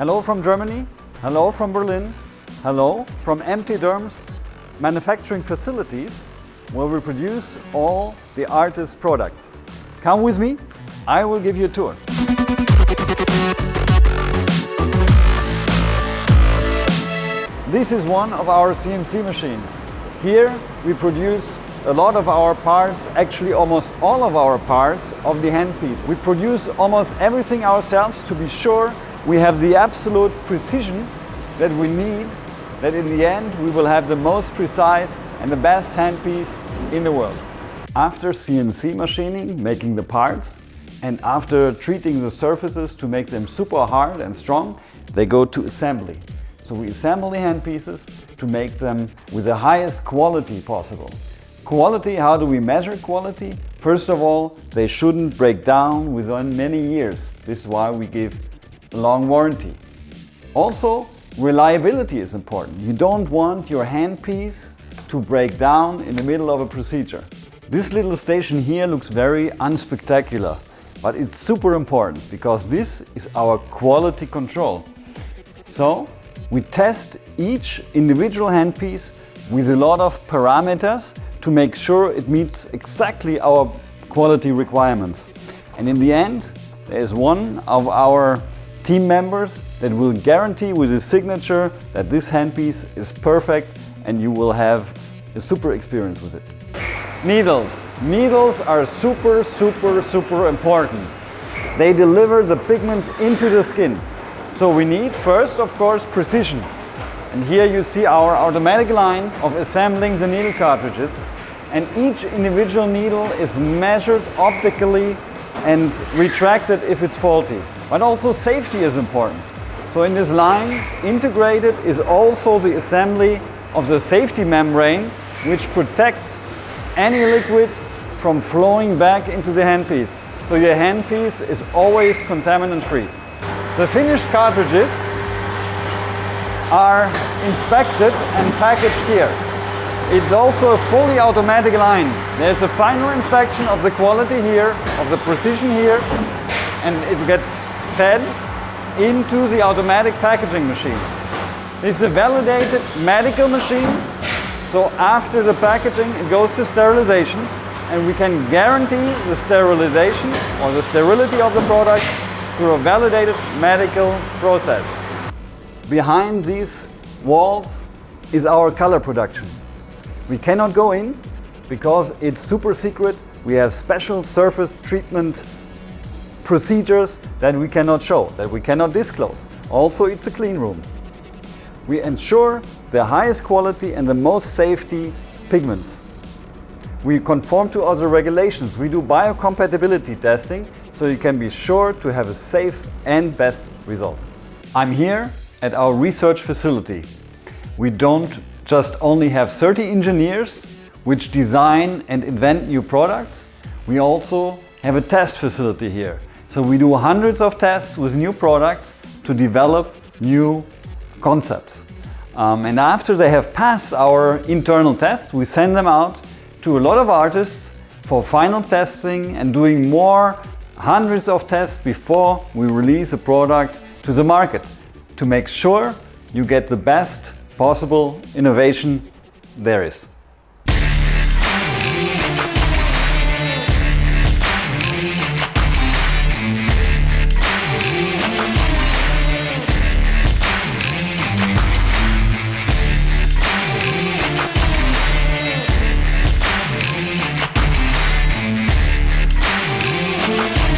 Hello from Germany, hello from Berlin, hello from MTDerm's manufacturing facilities where we produce all the artist products. Come with me, I will give you a tour. This is one of our CNC machines. Here we produce a lot of our parts, actually almost all of our parts of the handpiece. We produce almost everything ourselves to be sure we have the absolute precision that we need, that in the end we will have the most precise and the best handpiece in the world. After CNC machining, making the parts, and after treating the surfaces to make them super hard and strong, they go to assembly. So we assemble the handpieces to make them with the highest quality possible. Quality, how do we measure quality? First of all, they shouldn't break down within many years. This is why we give a long warranty. Also, reliability is important. You don't want your handpiece to break down in the middle of a procedure. This little station here looks very unspectacular, but it's super important because this is our quality control. So, we test each individual handpiece with a lot of parameters to make sure it meets exactly our quality requirements. And in the end, there is one of our team members that will guarantee with his signature that this handpiece is perfect and you will have a super experience with it. Needles. Needles are super important. They deliver the pigments into the skin. So we need first, of course, precision. And here you see our automatic line of assembling the needle cartridges. And each individual needle is measured optically and retracted if it's faulty. But also safety is important. So in this line, integrated is also the assembly of the safety membrane, which protects any liquids from flowing back into the handpiece. So your handpiece is always contaminant-free. The finished cartridges are inspected and packaged here. It's also a fully automatic line. There's a final inspection of the quality here, of the precision here, and it gets fed into the automatic packaging machine. This is a validated medical machine, so after the packaging it goes to sterilization, and we can guarantee the sterilization or the sterility of the product through a validated medical process. Behind these walls is our color production. We cannot go in because it's super secret. We have special surface treatment procedures that we cannot show, that we cannot disclose. Also, it's a clean room. We ensure the highest quality and the most safety pigments. We conform to other regulations. We do biocompatibility testing, so you can be sure to have a safe and best result. I'm here at our research facility. We don't just only have 30 engineers which design and invent new products. We also have a test facility here. So we do hundreds of tests with new products to develop new concepts. And after they have passed our internal tests, we send them out to a lot of artists for final testing and doing more hundreds of tests before we release a product to the market to make sure you get the best possible innovation there is.